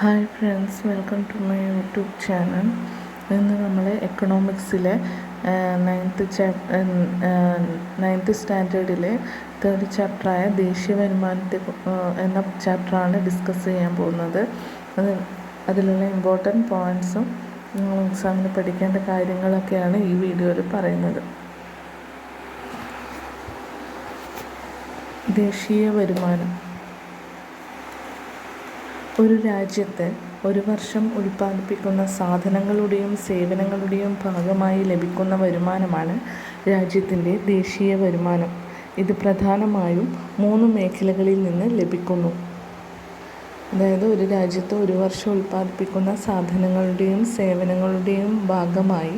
Hi friends, welcome to my YouTube channel. ഇന്ന് നമ്മൾ എക്കണോമിക്സിലെ ninth സ്റ്റാൻഡേർഡിലെ third ചാപ്റ്ററായ ദേശീയ വരുമാനത്തെ എന്ന ചാപ്റ്ററാണ് ഡിസ്കസ് ചെയ്യാൻ പോകുന്നത്. അതിലുള്ള ഇമ്പോർട്ടൻറ്റ് പോയിൻറ്റ്സും എക്സാമിന് പഠിക്കേണ്ട കാര്യങ്ങളൊക്കെയാണ് ഈ വീഡിയോയിൽ പറയുന്നത്. ദേശീയ വരുമാനം ഒരു രാജ്യത്ത് ഒരു വർഷം ഉൽപ്പാദിപ്പിക്കുന്ന സാധനങ്ങളുടെയും സേവനങ്ങളുടെയും ഭാഗമായി ലഭിക്കുന്ന വരുമാനമാണ് രാജ്യത്തിൻ്റെ ദേശീയ വരുമാനം. ഇത് പ്രധാനമായും 3 മേഖലകളിൽ നിന്ന് ലഭിക്കുന്നു. അതായത് ഒരു രാജ്യത്ത് ഒരു വർഷം ഉൽപ്പാദിപ്പിക്കുന്ന സാധനങ്ങളുടെയും സേവനങ്ങളുടെയും ഭാഗമായി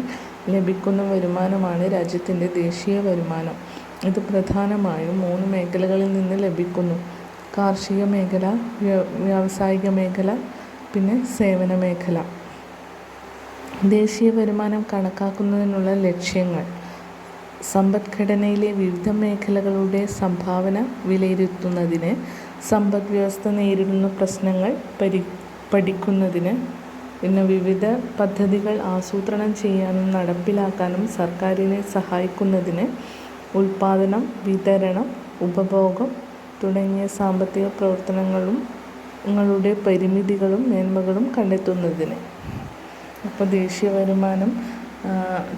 ലഭിക്കുന്ന വരുമാനമാണ് രാജ്യത്തിൻ്റെ ദേശീയ വരുമാനം. ഇത് പ്രധാനമായും 3 മേഖലകളിൽ നിന്ന് ലഭിക്കുന്നു. കാർഷിക മേഖല, വ്യാവസായിക മേഖല, പിന്നെ സേവന മേഖല. ദേശീയ വരുമാനം കണക്കാക്കുന്നതിനുള്ള ലക്ഷ്യങ്ങൾ: സമ്പദ്ഘടനയിലെ വിവിധ മേഖലകളുടെ സംഭാവന വിലയിരുത്തുന്നതിന്, സമ്പദ് വ്യവസ്ഥ നേരിടുന്ന പ്രശ്നങ്ങൾ പഠിക്കുന്നതിന്, പിന്നെ വിവിധ പദ്ധതികൾ ആസൂത്രണം ചെയ്യാനും നടപ്പിലാക്കാനും സർക്കാരിനെ സഹായിക്കുന്നതിന്, ഉൽപ്പാദനം, വിതരണം, ഉപഭോഗം തുടങ്ങിയ സാമ്പത്തിക പ്രവർത്തനങ്ങളുടെ പരിമിതികളും മേന്മകളും കണ്ടെത്തുന്നതിന്. അപ്പോൾ ദേശീയ വരുമാനം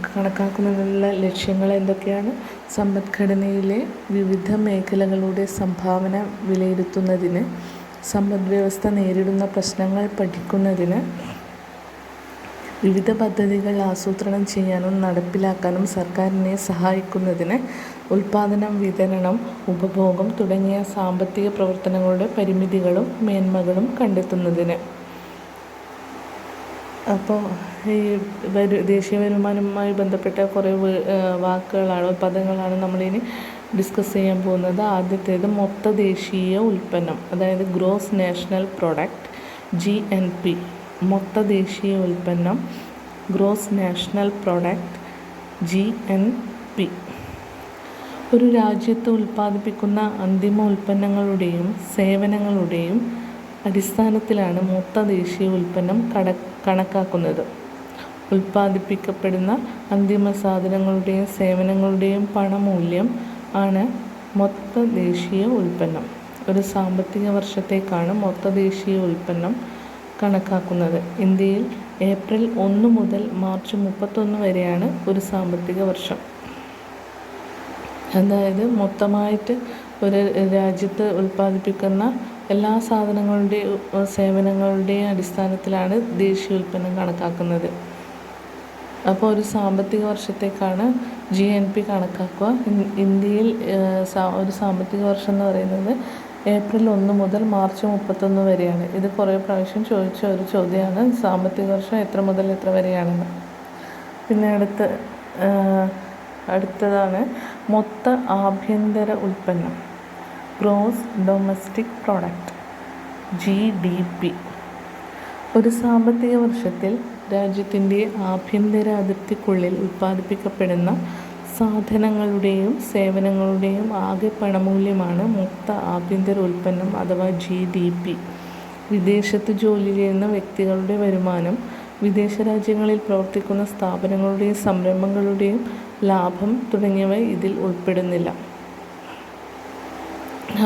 കണക്കാക്കുന്നതിനുള്ള ലക്ഷ്യങ്ങൾ എന്തൊക്കെയാണ്? സമ്പദ്ഘടനയിലെ വിവിധ മേഖലകളുടെ സംഭാവന വിലയിരുത്തുന്നതിന്, സമ്പദ് വ്യവസ്ഥ നേരിടുന്ന പ്രശ്നങ്ങൾ പഠിക്കുന്നതിന്, വിവിധ പദ്ധതികൾ ആസൂത്രണം ചെയ്യാനും നടപ്പിലാക്കാനും സർക്കാരിനെ സഹായിക്കുന്നതിന്, ഉൽപ്പാദനം, വിതരണം, ഉപഭോഗം തുടങ്ങിയ സാമ്പത്തിക പ്രവർത്തനങ്ങളുടെ പരിമിതികളും മേന്മകളും കണ്ടെത്തുന്നതിന്. അപ്പോൾ ഈ ദേശീയ വരുമാനവുമായി ബന്ധപ്പെട്ട കുറേ പദങ്ങളാണ് നമ്മളിനി ഡിസ്കസ് ചെയ്യാൻ പോകുന്നത്. ആദ്യത്തേത് മൊത്ത ദേശീയ ഉൽപ്പന്നം, അതായത് ഗ്രോസ് നാഷണൽ പ്രൊഡക്റ്റ്, GNP. മൊത്ത ദേശീയ ഉൽപ്പന്നം, ഗ്രോസ് നാഷണൽ പ്രൊഡക്റ്റ്, GNP. ഒരു രാജ്യത്ത് ഉൽപ്പാദിപ്പിക്കുന്ന അന്തിമ ഉൽപ്പന്നങ്ങളുടെയും സേവനങ്ങളുടെയും അടിസ്ഥാനത്തിലാണ് മൊത്ത ദേശീയ ഉൽപ്പന്നം കണക്കാക്കുന്നത്. ഉൽപ്പാദിപ്പിക്കപ്പെടുന്ന അന്തിമ സാധനങ്ങളുടെയും സേവനങ്ങളുടെയും പണമൂല്യം ആണ് മൊത്ത ദേശീയ ഉൽപ്പന്നം. ഒരു സാമ്പത്തിക വർഷത്തേക്കാണ് മൊത്ത ദേശീയ ഉൽപ്പന്നം കണക്കാക്കുന്നത്. ഇന്ത്യയിൽ ഏപ്രിൽ 1 മുതൽ മാർച്ച് 31 വരെയാണ് ഒരു സാമ്പത്തിക വർഷം. അതായത് മൊത്തമായിട്ട് ഒരു രാജ്യത്ത് ഉൽപ്പാദിപ്പിക്കുന്ന എല്ലാ സാധനങ്ങളുടെയും സേവനങ്ങളുടെയും അടിസ്ഥാനത്തിലാണ് ദേശീയ ഉൽപ്പന്നം കണക്കാക്കുന്നത്. അപ്പോൾ ഒരു സാമ്പത്തിക വർഷത്തേക്കാണ് GNP കണക്കാക്കുക. ഇന്ത്യയിൽ ഒരു സാമ്പത്തിക വർഷം എന്ന് പറയുന്നത് ഏപ്രിൽ 1 മുതൽ മാർച്ച് 31 വരെയാണ്. ഇത് കുറേ പ്രാവശ്യം ചോദിച്ച ഒരു ചോദ്യമാണ്, സാമ്പത്തിക വർഷം എത്ര മുതൽ എത്ര വരെയാണെന്ന്. പിന്നെ അടുത്തതാണ് മൊത്ത ആഭ്യന്തര ഉൽപ്പന്നം, ഗ്രോസ് ഡൊമസ്റ്റിക് പ്രൊഡക്റ്റ്, GDP. ഒരു സാമ്പത്തിക വർഷത്തിൽ രാജ്യത്തിൻ്റെ ആഭ്യന്തര അതിർത്തിക്കുള്ളിൽ ഉൽപ്പാദിപ്പിക്കപ്പെടുന്ന സാധനങ്ങളുടെയും സേവനങ്ങളുടെയും ആകെ പണമൂല്യമാണ് മൊത്ത ആഭ്യന്തര ഉൽപ്പന്നം അഥവാ GDP. വിദേശത്ത് ജോലി ചെയ്യുന്ന വ്യക്തികളുടെ വരുമാനം, വിദേശ രാജ്യങ്ങളിൽ പ്രവർത്തിക്കുന്ന സ്ഥാപനങ്ങളുടെയും സംരംഭങ്ങളുടെയും ലാഭം തുടങ്ങിയവ ഇതിൽ ഉൾപ്പെടുന്നില്ല.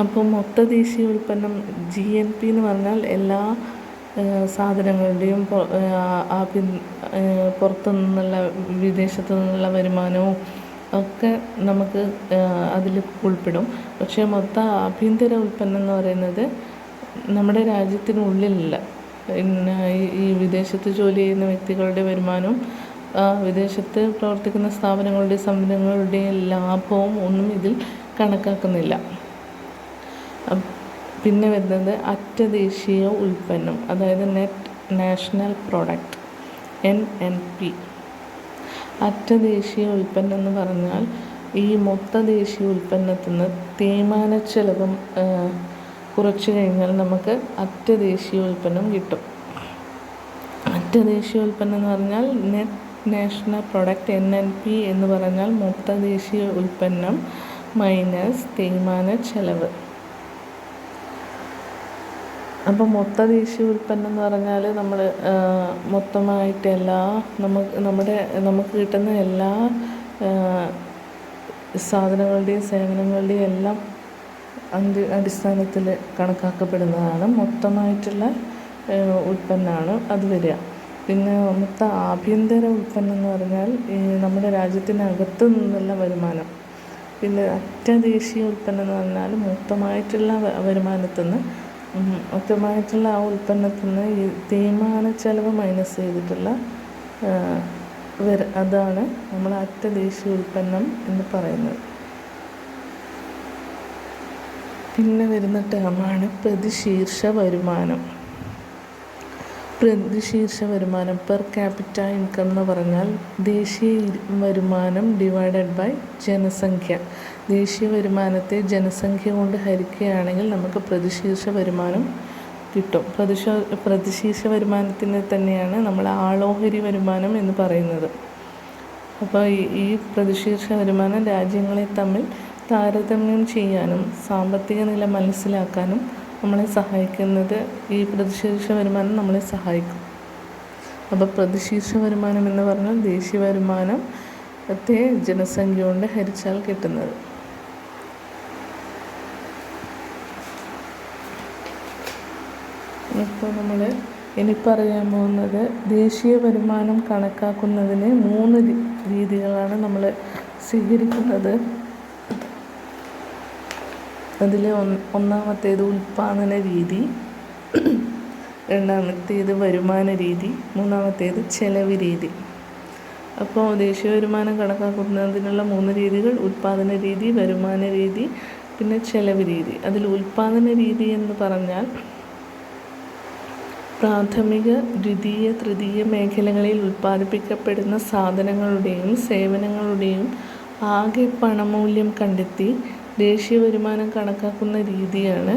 അപ്പോൾ മൊത്ത ദേശീയ ഉൽപ്പന്നം GNP എന്ന് പറഞ്ഞാൽ എല്ലാ സാധനങ്ങളുടെയും പുറത്തു നിന്നുള്ള വിദേശത്തു നിന്നുള്ള വരുമാനവും ഒക്കെ നമുക്ക് അതിൽ ഉൾപ്പെടും. പക്ഷേ മൊത്ത ആഭ്യന്തര ഉൽപ്പന്നം എന്ന് പറയുന്നത് നമ്മുടെ രാജ്യത്തിനുള്ളിലല്ല, ഈ വിദേശത്ത് ജോലി ചെയ്യുന്ന വ്യക്തികളുടെ വരുമാനവും വിദേശത്ത് പ്രവർത്തിക്കുന്ന സ്ഥാപനങ്ങളുടെയും സംരംഭങ്ങളുടെയും ലാഭവും ഒന്നും ഇതിൽ കണക്കാക്കുന്നില്ല. പിന്നെ വരുന്നത് അറ്റ ദേശീയ ഉൽപ്പന്നം, അതായത് നെറ്റ് നാഷണൽ പ്രൊഡക്റ്റ്, NNP. അറ്റ ദേശീയ ഉൽപ്പന്നം എന്ന് പറഞ്ഞാൽ ഈ മൊത്ത ദേശീയ ഉൽപ്പന്നത്തിൽ നിന്ന് തേയ്മാന ചെലവും കുറച്ച് കഴിഞ്ഞാൽ നമുക്ക് അറ്റ ദേശീയ ഉൽപ്പന്നം കിട്ടും. അറ്റ ദേശീയ ഉൽപ്പന്നം എന്ന് പറഞ്ഞാൽ നെറ്റ് നാഷണൽ പ്രൊഡക്റ്റ്, NNP എന്ന് പറഞ്ഞാൽ മൊത്ത ദേശീയ ഉൽപ്പന്നം മൈനസ് തേയ്മാന ചെലവ്. അപ്പോൾ മൊത്ത ദേശീയ ഉൽപ്പന്നം എന്ന് പറഞ്ഞാൽ നമ്മൾ മൊത്തമായിട്ട് നമുക്ക് കിട്ടുന്ന എല്ലാ സാധനങ്ങളുടെയും സേവനങ്ങളുടെയും എല്ലാം അടിസ്ഥാനത്തിൽ കണക്കാക്കപ്പെടുന്നതാണ് മൊത്തമായിട്ടുള്ള ഉൽപ്പന്നമാണ് അത് വരിക. പിന്നെ മൊത്ത ആഭ്യന്തര ഉൽപ്പന്നം എന്ന് പറഞ്ഞാൽ നമ്മുടെ രാജ്യത്തിനകത്ത് നിന്നുള്ള വരുമാനം. പിന്നെ അറ്റ ദേശീയ ഉൽപ്പന്നം എന്ന് പറഞ്ഞാൽ മൊത്തമായിട്ടുള്ള വരുമാനത്തിൽ നിന്ന് മൊത്തമായിട്ടുള്ള ആ ഉൽപ്പന്നത്തിൽ നിന്ന് ഈ തേയ്മാന ചെലവ് മൈനസ് ചെയ്തിട്ടുള്ള അതാണ് നമ്മൾ അറ്റ ദേശീയ ഉൽപ്പന്നം എന്ന് പറയുന്നത്. പിന്നെ വരുന്ന ടേമാണ് പ്രതിശീർഷ വരുമാനം. പ്രതിശീർഷ വരുമാനം പെർ ക്യാപിറ്റ ഇൻകം എന്ന് പറഞ്ഞാൽ ദേശീയ വരുമാനം ഡിവൈഡഡ് ബൈ ജനസംഖ്യ. ദേശീയ വരുമാനത്തെ ജനസംഖ്യ കൊണ്ട് ഹരിക്കുകയാണെങ്കിൽ നമുക്ക് പ്രതിശീർഷ വരുമാനം കിട്ടും. പ്രതിശീർഷ വരുമാനത്തിന് തന്നെയാണ് നമ്മൾ ആളോഹരി വരുമാനം എന്ന് പറയുന്നത്. അപ്പോൾ ഈ പ്രതിശീർഷ വരുമാനം രാജ്യങ്ങളെ തമ്മിൽ താരതമ്യം ചെയ്യാനും സാമ്പത്തിക നില മനസ്സിലാക്കാനും നമ്മളെ സഹായിക്കുന്നത് ഈ പ്രതിശീർഷ വരുമാനം നമ്മളെ സഹായിക്കും. അപ്പോൾ പ്രതിശീർഷ വരുമാനം എന്ന് പറഞ്ഞാൽ ദേശീയ വരുമാനത്തെ ജനസംഖ്യ കൊണ്ട് ഹരിച്ചാൽ കിട്ടുന്നത്. ഇപ്പോൾ നമ്മൾ ഇനി പറയാൻ പോകുന്നത് ദേശീയ വരുമാനം കണക്കാക്കുന്നതിന് 3 രീതികളാണ് നമ്മൾ സ്വീകരിക്കുന്നത്. അതിൽ ഒന്നാമത്തേത് ഉൽപ്പാദന രീതി, രണ്ടാമത്തേത് വരുമാന രീതി, മൂന്നാമത്തേത് ചെലവ് രീതി. അപ്പോൾ ദേശീയ വരുമാനം കണക്കാക്കുന്നതിനുള്ള 3 രീതികൾ ഉൽപ്പാദന രീതി, വരുമാന രീതി, പിന്നെ ചെലവ് രീതി. അതിൽ ഉൽപ്പാദന രീതി എന്ന് പറഞ്ഞാൽ പ്രാഥമിക, ദ്വിതീയ, തൃതീയ മേഖലകളിൽ ഉൽപ്പാദിപ്പിക്കപ്പെടുന്ന സാധനങ്ങളുടെയും സേവനങ്ങളുടെയും ആകെ പണമൂല്യം കണ്ടെത്തി ദേശീയ വരുമാനം കണക്കാക്കുന്ന രീതിയാണ്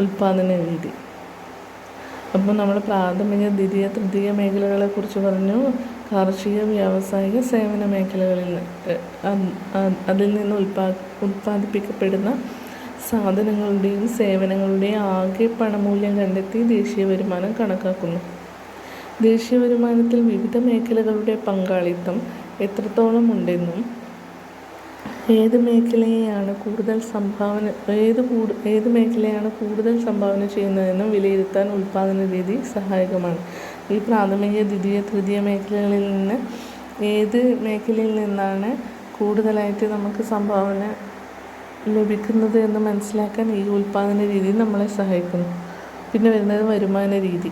ഉൽപ്പാദന രീതി. അപ്പോൾ നമ്മൾ പ്രാഥമിക, ദ്വിതീയ, തൃതീയ മേഖലകളെക്കുറിച്ച് പറഞ്ഞു. കാർഷിക, വ്യാവസായിക, സേവന മേഖലകളിൽ അതിൽ നിന്ന് ഉൽപ്പാദിപ്പിക്കപ്പെടുന്ന സാധനങ്ങളുടെയും സേവനങ്ങളുടെയും ആകെ പണമൂല്യം കണ്ടെത്തി ദേശീയ വരുമാനം കണക്കാക്കുന്നു. ദേശീയ വരുമാനത്തിൽ വിവിധ മേഖലകളുടെ പങ്കാളിത്തം എത്രത്തോളം ഉണ്ടെന്നും ഏത് മേഖലയാണ് കൂടുതൽ സംഭാവന ചെയ്യുന്നതെന്നും വിലയിരുത്താൻ ഉൽപ്പാദന രീതി സഹായകമാണ്. ഈ പ്രാഥമിക, ദ്വിതീയ, തൃതീയ മേഖലകളിൽ നിന്ന് ഏത് മേഖലയിൽ നിന്നാണ് കൂടുതലായിട്ട് നമുക്ക് സംഭാവന ലഭിക്കുന്നത് എന്ന് മനസ്സിലാക്കാൻ ഈ ഉൽപ്പാദന രീതി നമ്മളെ സഹായിക്കുന്നു. പിന്നെ വരുന്നത് വരുമാന രീതി.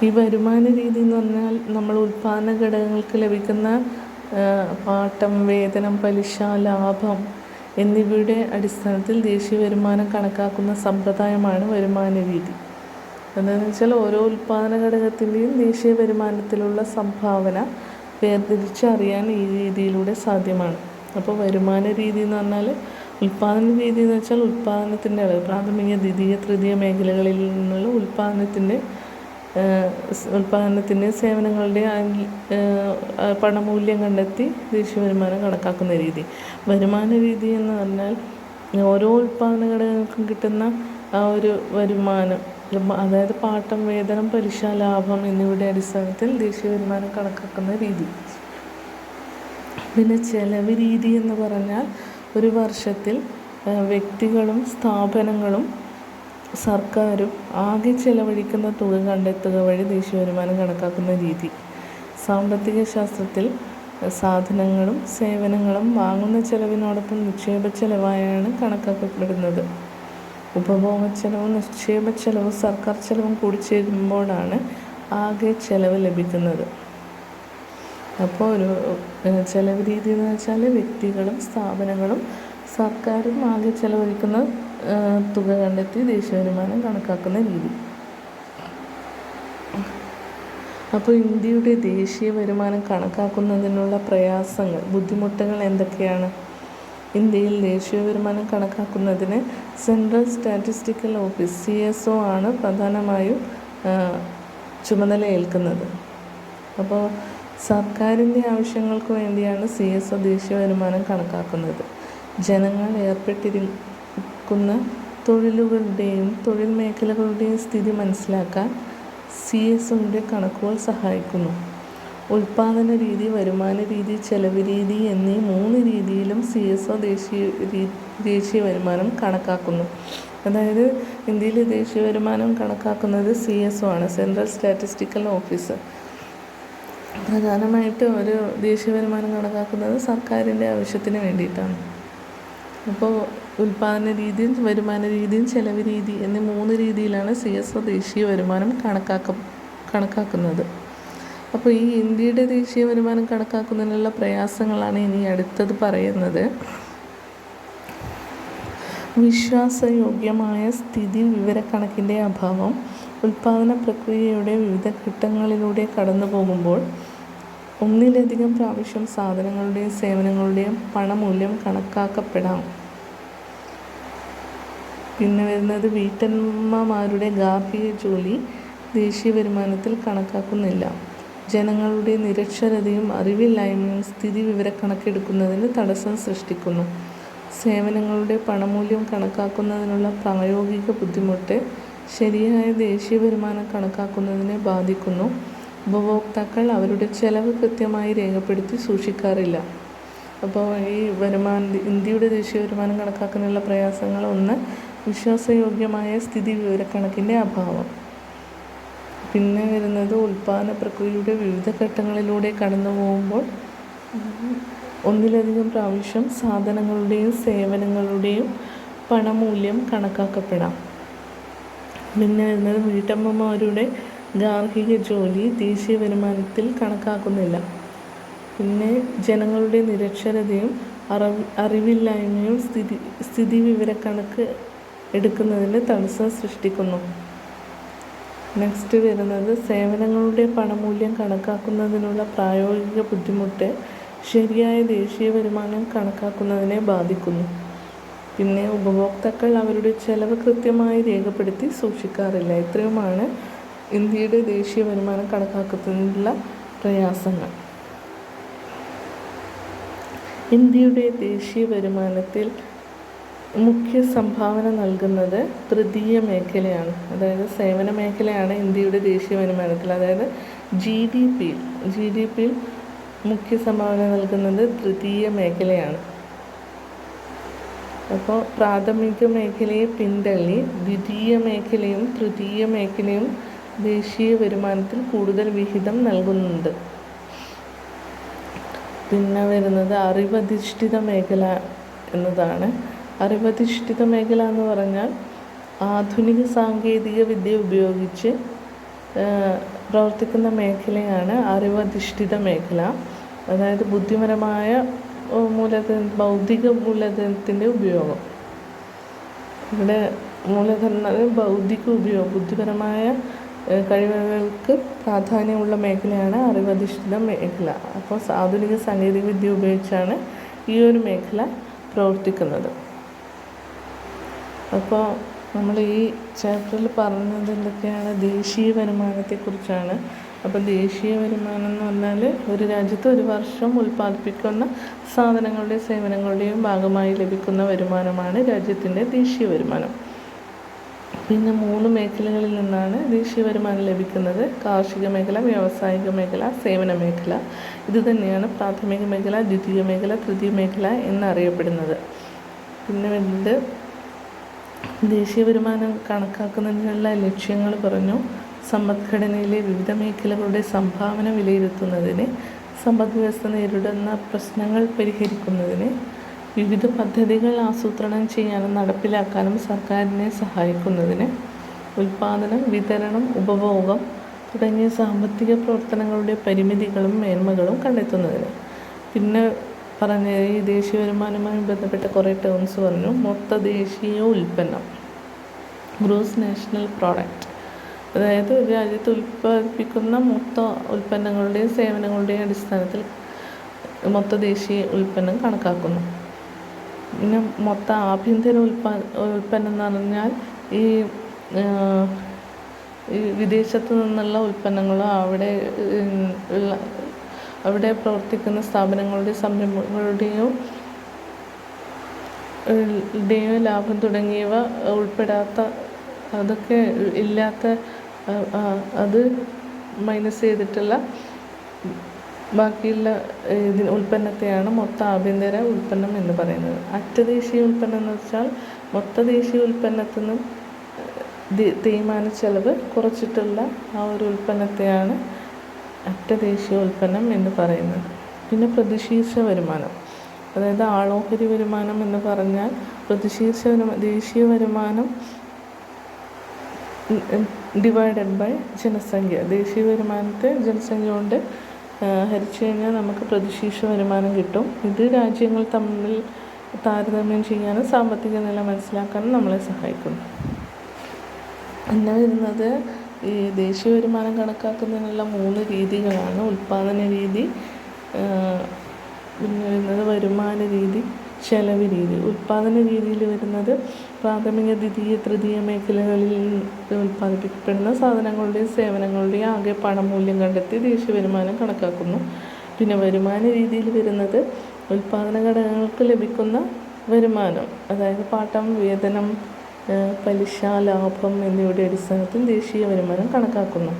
ഈ വരുമാന രീതി എന്ന് പറഞ്ഞാൽ നമ്മൾ ഉൽപ്പാദന ഘടകങ്ങൾക്ക് ലഭിക്കുന്ന പാട്ടം, വേതനം, പലിശ, ലാഭം എന്നിവയുടെ അടിസ്ഥാനത്തിൽ ദേശീയ വരുമാനം കണക്കാക്കുന്ന സമ്പ്രദായമാണ് വരുമാന രീതി. എന്താണെന്ന് വെച്ചാൽ ഓരോ ഉൽപ്പാദന ഘടകത്തിൻ്റെയും ദേശീയ വരുമാനത്തിലുള്ള സംഭാവന വേർതിരിച്ചറിയാൻ ഈ രീതിയിലൂടെ സാധ്യമാണ്. അപ്പോൾ വരുമാന രീതി എന്ന് പറഞ്ഞാൽ ഉൽപ്പാദന രീതി എന്ന് വെച്ചാൽ ഉൽപ്പാദനത്തിൻ്റെ അളവ്, പ്രാഥമിക, ദ്വിതീയ, തൃതീയ മേഖലകളിൽ നിന്നുള്ള ഉൽപ്പാദനത്തിൻ്റെ സേവനങ്ങളുടെ പണമൂല്യം കണ്ടെത്തി ദേശീയ വരുമാനം കണക്കാക്കുന്ന രീതി. വരുമാന രീതി എന്ന് പറഞ്ഞാൽ ഓരോ ഉൽപ്പാദന ഘടകങ്ങൾക്കും കിട്ടുന്ന ആ ഒരു വരുമാനം, അതായത് പാട്ടം, വേതനം, പലിശ, ലാഭം എന്നിവയുടെ അടിസ്ഥാനത്തിൽ ദേശീയ വരുമാനം കണക്കാക്കുന്ന രീതി. പിന്നെ ചെലവ് രീതി എന്ന് പറഞ്ഞാൽ ഒരു വർഷത്തിൽ വ്യക്തികളും സ്ഥാപനങ്ങളും സർക്കാരും ആകെ ചെലവഴിക്കുന്ന തുക കണ്ടെത്തുക വഴി ദേശീയ വരുമാനം കണക്കാക്കുന്ന രീതി. സാമ്പത്തിക ശാസ്ത്രത്തിൽ സാധനങ്ങളും സേവനങ്ങളും വാങ്ങുന്ന ചെലവിനോടൊപ്പം നിക്ഷേപ ചെലവായാണ് കണക്കാക്കപ്പെടുന്നത്. ഉപഭോഗ ചെലവും നിക്ഷേപ ചെലവും സർക്കാർ ചെലവും കൂടിച്ചേരുമ്പോഴാണ് ആകെ ചെലവ് ലഭിക്കുന്നത്. അപ്പോൾ ഒരു ചെലവ് രീതി എന്ന് വെച്ചാൽ വ്യക്തികളും സ്ഥാപനങ്ങളും സർക്കാരും ആകെ ചെലവഴിക്കുന്ന തുക കണ്ടെത്തി ദേശീയ വരുമാനം കണക്കാക്കുന്ന രീതി. അപ്പോൾ ഇന്ത്യയുടെ ദേശീയ വരുമാനം കണക്കാക്കുന്നതിനുള്ള പ്രയാസങ്ങൾ, ബുദ്ധിമുട്ടുകൾ എന്തൊക്കെയാണ്? ഇന്ത്യയിൽ ദേശീയ വരുമാനം കണക്കാക്കുന്നതിന് സെൻട്രൽ സ്റ്റാറ്റിസ്റ്റിക്കൽ ഓഫീസ് CSO ആണ് പ്രധാനമായും ചുമതല ഏൽക്കുന്നത്. അപ്പോൾ സർക്കാരിൻ്റെ ആവശ്യങ്ങൾക്ക് വേണ്ടിയാണ് CSO ദേശീയ വരുമാനം കണക്കാക്കുന്നത്. ജനങ്ങൾ ഏർപ്പെട്ടിരിക്കുന്ന തൊഴിലുകളുടെയും തൊഴിൽ മേഖലകളുടെയും സ്ഥിതി മനസ്സിലാക്കാൻ CSOയുടെ കണക്കുകൾ സഹായിക്കുന്നു. ഉൽപാദന രീതി, വരുമാന രീതി, ചെലവ് രീതി എന്നീ 3 രീതിയിലും CSO ദേശീയ വരുമാനം കണക്കാക്കുന്നു. അതായത് ഇന്ത്യയിലെ ദേശീയ വരുമാനം കണക്കാക്കുന്നത് CSO ആണ്, സെൻട്രൽ സ്റ്റാറ്റിസ്റ്റിക്കൽ ഓഫീസർ. പ്രധാനമായിട്ട് ഒരു ദേശീയ വരുമാനം കണക്കാക്കുന്നത് സർക്കാരിൻ്റെ ആവശ്യത്തിന് വേണ്ടിയിട്ടാണ്. അപ്പോൾ ഉൽപാദന രീതിയും വരുമാന രീതിയും ചെലവ് രീതി എന്നീ 3 രീതിയിലാണ് CSO ദേശീയ വരുമാനം കണക്കാക്കുന്നത്. അപ്പോൾ ഈ ഇന്ത്യയുടെ ദേശീയ വരുമാനം കണക്കാക്കുന്നതിനുള്ള പ്രയാസങ്ങളാണ് ഇനി അടുത്തത് പറയുന്നത്. വിശ്വാസയോഗ്യമായ സ്ഥിതി വിവരക്കണക്കിൻ്റെ അഭാവം. ഉൽപാദന പ്രക്രിയയുടെ വിവിധ ഘട്ടങ്ങളിലൂടെ കടന്നു പോകുമ്പോൾ ഒന്നിലധികം പ്രാവശ്യം സാധനങ്ങളുടെയും സേവനങ്ങളുടെയും പണമൂല്യം കണക്കാക്കപ്പെടാം. പിന്നെ വരുന്നത് വീട്ടമ്മമാരുടെ ഗാർഹിക ജോലി ദേശീയ വരുമാനത്തിൽ കണക്കാക്കുന്നില്ല. ജനങ്ങളുടെ നിരക്ഷരതയും അറിവില്ലായ്മയും സ്ഥിതി വിവരക്കണക്കെടുക്കുന്നതിന് തടസ്സം സൃഷ്ടിക്കുന്നു. സേവനങ്ങളുടെ പണമൂല്യം കണക്കാക്കുന്നതിനുള്ള പ്രായോഗിക ബുദ്ധിമുട്ട് ശരിയായ ദേശീയ വരുമാനം കണക്കാക്കുന്നതിനെ ബാധിക്കുന്നു. ഉപഭോക്താക്കൾ അവരുടെ ചെലവ് കൃത്യമായി രേഖപ്പെടുത്തി സൂക്ഷിക്കാറില്ല. അപ്പോൾ ഈ ഇന്ത്യയുടെ ദേശീയ വരുമാനം കണക്കാക്കുന്നതിനുള്ള പ്രയാസങ്ങൾ: 1, വിശ്വാസയോഗ്യമായ സ്ഥിതി വിവരക്കണക്കിൻ്റെ അഭാവം. പിന്നെ വരുന്നത് ഉൽപാദന പ്രക്രിയയുടെ വിവിധ ഘട്ടങ്ങളിലൂടെ കടന്നു പോകുമ്പോൾ ഒന്നിലധികം പ്രാവശ്യം സാധനങ്ങളുടെയും സേവനങ്ങളുടെയും പണമൂല്യം കണക്കാക്കപ്പെടാം. പിന്നെ വരുന്നത് വീട്ടമ്മമാരുടെ ഗാർഹിക ജോലി ദേശീയ വരുമാനത്തിൽ കണക്കാക്കുന്നില്ല. പിന്നെ ജനങ്ങളുടെ നിരക്ഷരതയും അറിവില്ലായ്മയും സ്ഥിതി വിവരക്കണക്ക് എടുക്കുന്നതിന് തടസ്സം സൃഷ്ടിക്കുന്നു. നെക്സ്റ്റ് വരുന്നത് സേവനങ്ങളുടെ പണമൂല്യം കണക്കാക്കുന്നതിനുള്ള പ്രായോഗിക ബുദ്ധിമുട്ട് ശരിയായ ദേശീയ വരുമാനം കണക്കാക്കുന്നതിനെ ബാധിക്കുന്നു. പിന്നെ ഉപഭോക്താക്കൾ അവരുടെ ചെലവ് കൃത്യമായി രേഖപ്പെടുത്തി സൂക്ഷിക്കാറില്ല. ഇത്രയുമാണ് ഇന്ത്യയുടെ ദേശീയ വരുമാനം കണക്കാക്കുന്നതിനുള്ള പ്രയാസങ്ങൾ. ഇന്ത്യയുടെ ദേശീയ വരുമാനത്തിൽ മുഖ്യ സംഭാവന നൽകുന്നത് തൃതീയ മേഖലയാണ്. അതായത് സേവന മേഖലയാണ് ഇന്ത്യയുടെ ദേശീയ വരുമാനത്തിൽ. അതായത് GDP-യിൽ മുഖ്യ സംഭാവന നൽകുന്നത് തൃതീയ മേഖലയാണ്. അപ്പോൾ പ്രാഥമിക മേഖലയെ പിന്തള്ളി ദ്വിതീയ മേഖലയും തൃതീയ മേഖലയും ദേശീയ വരുമാനത്തിൽ കൂടുതൽ വിഹിതം നൽകുന്നുണ്ട്. പിന്നെ വരുന്നത് അറിവധിഷ്ഠിത മേഖല എന്നതാണ്. അറിവധിഷ്ഠിത മേഖല എന്ന് പറഞ്ഞാൽ ആധുനിക സാങ്കേതിക വിദ്യ ഉപയോഗിച്ച് പ്രവർത്തിക്കുന്ന മേഖലയാണ് അറിവധിഷ്ഠിത മേഖല. അതായത് ബുദ്ധിപരമായ ഭൗതിക മൂലധനത്തിൻ്റെ ഉപയോഗം. ഇവിടെ മൂലധനം ഭൗതിക ഉപയോഗം, ബുദ്ധിപരമായ കഴിവുകൾക്ക് പ്രാധാന്യമുള്ള മേഖലയാണ് അറിവധിഷ്ഠിത മേഖല. അപ്പോൾ ആധുനിക സാങ്കേതിക വിദ്യ ഉപയോഗിച്ചാണ് ഈ ഒരു മേഖല പ്രവർത്തിക്കുന്നത്. അപ്പോൾ നമ്മൾ ഈ ചാപ്റ്ററിൽ പറഞ്ഞത് എന്തൊക്കെയാണ്? ദേശീയ വരുമാനത്തെക്കുറിച്ചാണ്. അപ്പോൾ ദേശീയ വരുമാനം എന്ന് പറഞ്ഞാൽ ഒരു രാജ്യത്ത് ഒരു വർഷം ഉൽപ്പാദിപ്പിക്കുന്ന സാധനങ്ങളുടെയും സേവനങ്ങളുടെയും ഭാഗമായി ലഭിക്കുന്ന വരുമാനമാണ് രാജ്യത്തിൻ്റെ ദേശീയ വരുമാനം. പിന്നെ 3 മേഖലകളിൽ നിന്നാണ് ദേശീയ വരുമാനം ലഭിക്കുന്നത്: കാർഷിക മേഖല, വ്യാവസായിക മേഖല, സേവന മേഖല. ഇത് തന്നെയാണ് പ്രാഥമിക മേഖല, ദ്വിതീയ മേഖല, തൃതീയ മേഖല എന്നറിയപ്പെടുന്നത്. പിന്നെ വരുന്നത് ദേശീയ വരുമാനം കണക്കാക്കുന്നതിനുള്ള ലക്ഷ്യങ്ങൾ പറഞ്ഞു. സമ്പദ്ഘടനയിലെ വിവിധ മേഖലകളുടെ സംഭാവന വിലയിരുത്തുന്നതിന്, സമ്പദ് വ്യവസ്ഥ നേരിടുന്ന പ്രശ്നങ്ങൾ പരിഹരിക്കുന്നതിന്, വിവിധ പദ്ധതികൾ ആസൂത്രണം ചെയ്യാനും നടപ്പിലാക്കാനും സർക്കാരിനെ സഹായിക്കുന്നതിന്, ഉൽപ്പാദനം, വിതരണം, ഉപഭോഗം തുടങ്ങിയ സാമ്പത്തിക പ്രവർത്തനങ്ങളുടെ പരിമിതികളും മേന്മകളും കണ്ടെത്തുന്നതിന്. പിന്നെ പറഞ്ഞ ഈ ദേശീയ വരുമാനവുമായി ബന്ധപ്പെട്ട കുറേ ടേംസ് പറഞ്ഞു. മൊത്ത ദേശീയ ഉൽപ്പന്നം, ഗ്രോസ് നാഷണൽ പ്രോഡക്റ്റ്. അതായത് ഒരു രാജ്യത്ത് ഉൽപ്പാദിപ്പിക്കുന്ന മൊത്ത ഉൽപ്പന്നങ്ങളുടെയും സേവനങ്ങളുടെയും അടിസ്ഥാനത്തിൽ മൊത്ത ദേശീയ ഉൽപ്പന്നം കണക്കാക്കുന്നു. പിന്നെ മൊത്ത ആഭ്യന്തര ഉൽപ്പന്നം എന്ന് പറഞ്ഞാൽ ഈ വിദേശത്ത് നിന്നുള്ള ഉൽപ്പന്നങ്ങളോ അവിടെ പ്രവർത്തിക്കുന്ന സ്ഥാപനങ്ങളുടെയും സംരംഭങ്ങളുടെയും ടെയോ ലാഭം തുടങ്ങിയവ ഉൾപ്പെടാത്ത, അതൊക്കെ ഇല്ലാത്ത, അത് മൈനസ് ചെയ്തിട്ടുള്ള ബാക്കിയുള്ള ഉൽപ്പന്നത്തെയാണ് മൊത്ത ആഭ്യന്തര ഉൽപ്പന്നം എന്ന് പറയുന്നത്. അറ്റദേശീയ ഉൽപ്പന്നം എന്ന് വെച്ചാൽ മൊത്ത ദേശീയ ഉൽപ്പന്നത്തിൽ നിന്നും തേയ്മാന ചെലവ് കുറച്ചിട്ടുള്ള ആ ഒരു ഉൽപ്പന്നത്തെയാണ് അറ്റദേശീയ ഉൽപ്പന്നം എന്ന് പറയുന്നത്. പിന്നെ പ്രതിശീർഷ വരുമാനം, അതായത് ആളോഹരി വരുമാനം എന്ന് പറഞ്ഞാൽ ദേശീയ വരുമാനം ഡിവൈഡഡ് ബൈ ജനസംഖ്യ. ദേശീയ വരുമാനത്തെ ജനസംഖ്യ കൊണ്ട് ഹരിച്ചു കഴിഞ്ഞാൽ നമുക്ക് പ്രതിശീർഷ വരുമാനം കിട്ടും. ഇത് രാജ്യങ്ങൾ തമ്മിൽ താരതമ്യം ചെയ്യാനും സാമ്പത്തിക നില മനസ്സിലാക്കാനും നമ്മളെ സഹായിക്കുന്നു. പിന്നെ വരുന്നത് ഈ ദേശീയ വരുമാനം കണക്കാക്കുന്നതിനുള്ള 3 രീതികളാണ്. ഉൽപ്പാദന രീതി, പിന്നെ വരുന്നത് വരുമാന രീതി, ചെലവ് രീതി. ഉൽപ്പാദന രീതിയിൽ വരുന്നത് പ്രാഥമിക, ദ്വിതീയ, തൃതീയ മേഖലകളിൽ ഉൽപ്പാദിപ്പിക്കപ്പെടുന്ന സാധനങ്ങളുടെയും സേവനങ്ങളുടെയും ആകെ പണമൂല്യം കണ്ടെത്തി ദേശീയ വരുമാനം കണക്കാക്കുന്നു. പിന്നെ വരുമാന രീതിയിൽ വരുന്നത് ഉൽപ്പാദന ഘടകങ്ങൾക്ക് ലഭിക്കുന്ന വരുമാനം, അതായത് പാട്ടം, വേതനം, പലിശ, ലാഭം എന്നിവയുടെ അടിസ്ഥാനത്തിൽ ദേശീയ വരുമാനം കണക്കാക്കുന്നു.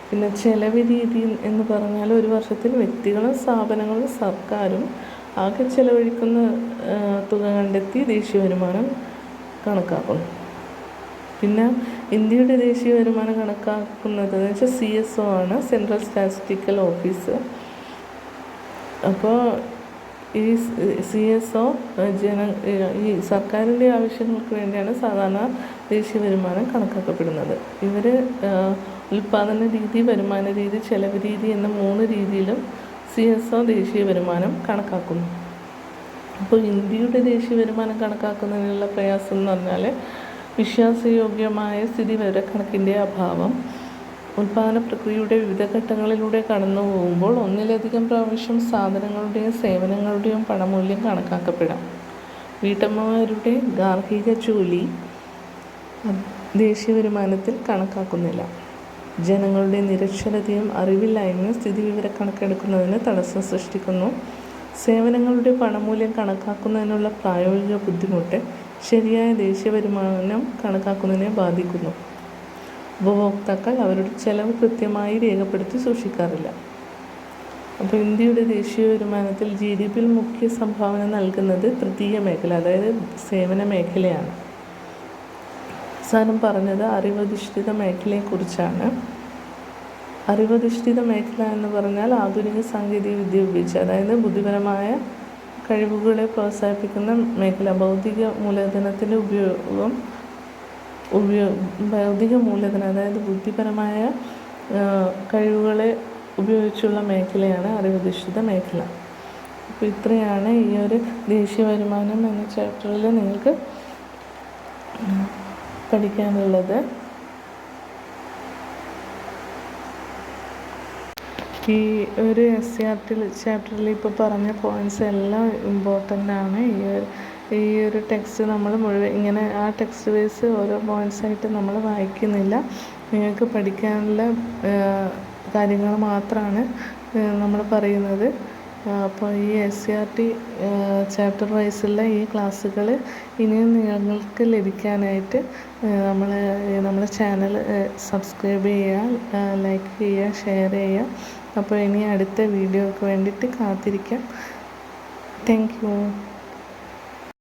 പിന്നെ ചെലവ് രീതി എന്ന് പറഞ്ഞാൽ ഒരു വർഷത്തിൽ വ്യക്തികളും സ്ഥാപനങ്ങളും സർക്കാരും ആകെ ചെലവഴിക്കുന്ന തുക കണ്ടെത്തി ദേശീയ വരുമാനം കണക്കാക്കുന്നു. പിന്നെ ഇന്ത്യയുടെ ദേശീയ വരുമാനം കണക്കാക്കുന്നത് എന്ന് വെച്ചാൽ CSO ആണ്, സെൻട്രൽ സ്റ്റാറ്റിസ്റ്റിക്കൽ ഓഫീസ്. അപ്പോൾ ഈ CSO ഈ സർക്കാരിൻ്റെ ആവശ്യങ്ങൾക്ക് വേണ്ടിയാണ് സാധാരണ ദേശീയ വരുമാനം കണക്കാക്കപ്പെടുന്നത്. ഇവർ ഉൽപ്പാദന രീതി, വരുമാന രീതി, ചെലവ് രീതി എന്ന 3 രീതിയിലും CSO ദേശീയ വരുമാനം കണക്കാക്കുന്നു. അപ്പോൾ ഇന്ത്യയുടെ ദേശീയ വരുമാനം കണക്കാക്കുന്നതിനുള്ള പ്രയാസം എന്ന് പറഞ്ഞാൽ വിശ്വാസയോഗ്യമായ സ്ഥിതിവിവരക്കണക്കിൻ്റെ അഭാവം, ഉൽപ്പാദന പ്രക്രിയയുടെ വിവിധ ഘട്ടങ്ങളിലൂടെ കടന്നു പോകുമ്പോൾ ഒന്നിലധികം പ്രാവശ്യം സാധനങ്ങളുടെയും സേവനങ്ങളുടെയും പണമൂല്യം കണക്കാക്കപ്പെടാം. വീട്ടമ്മമാരുടെ ഗാർഹിക ജോലി ദേശീയ വരുമാനത്തിൽ കണക്കാക്കുന്നില്ല. ജനങ്ങളുടെ നിരക്ഷരതയും അറിവില്ലായ്മയും സ്ഥിതിവിവരക്കണക്കെടുക്കുന്നതിന് തടസ്സം സൃഷ്ടിക്കുന്നു. സേവനങ്ങളുടെ പണമൂല്യം കണക്കാക്കുന്നതിനുള്ള പ്രായോഗിക ബുദ്ധിമുട്ട് ശരിയായ ദേശീയ വരുമാനം കണക്കാക്കുന്നതിനെ ബാധിക്കുന്നു. ഉപഭോക്താക്കൾ അവരുടെ ചെലവ് കൃത്യമായി രേഖപ്പെടുത്തി സൂക്ഷിക്കാറില്ല. അപ്പോൾ ഇന്ത്യയുടെ ദേശീയ വരുമാനത്തിൽ GDPയിൽ മുഖ്യ സംഭാവന നൽകുന്നത് തൃതീയ മേഖല, അതായത് സേവന മേഖലയാണ്. അവസാനം പറഞ്ഞത് അറിവധിഷ്ഠിത മേഖലയെക്കുറിച്ചാണ്. അറിവധിഷ്ഠിത മേഖല എന്ന് പറഞ്ഞാൽ ആധുനിക സാങ്കേതിക വിദ്യ ഉപയോഗിച്ച്, അതായത് ബുദ്ധിപരമായ കഴിവുകളെ പ്രോത്സാഹിപ്പിക്കുന്ന മേഖല. ഭൗതിക മൂലധനത്തിൻ്റെ ഭൗതിക മൂലധനം, അതായത് ബുദ്ധിപരമായ കഴിവുകളെ ഉപയോഗിച്ചുള്ള മേഖലയാണ് അറിവധിഷ്ഠിത മേഖല. അപ്പോൾ ഇത്രയാണ് ഈ ഒരു ദേശീയ വരുമാനം എന്ന ചാപ്റ്ററിൽ നിങ്ങൾക്ക് പഠിക്കാനുള്ളത്. ഈ ഒരു SCERT ചാപ്റ്ററിൽ ഇപ്പോൾ പറഞ്ഞ പോയിൻറ്റ്സ് എല്ലാം ഇമ്പോർട്ടൻ്റ് ആണ്. ഈ ഒരു ടെക്സ്റ്റ് നമ്മൾ മുഴുവൻ ഇങ്ങനെ ആ ടെക്സ്റ്റ് വൈസ് ഓരോ പോയിൻറ്റ്സായിട്ട് നമ്മൾ വായിക്കുന്നില്ല. നിങ്ങൾക്ക് പഠിക്കാനുള്ള കാര്യങ്ങൾ മാത്രമാണ് നമ്മൾ പറയുന്നത്. അപ്പോൾ ഈ SCERT ചാപ്റ്റർ വൈസുള്ള ഈ ക്ലാസ്സുകൾ ഇനിയും നിങ്ങൾക്ക് ലഭിക്കാനായിട്ട് നമ്മളെ ചാനൽ സബ്സ്ക്രൈബ് ചെയ്യുക, ലൈക്ക് ചെയ്യുക, ഷെയർ ചെയ്യുക. അപ്പോൾ ഇനി അടുത്ത വീഡിയോയ്ക്ക് വേണ്ടിയിട്ട് കാത്തിരിക്കാം. Thank you.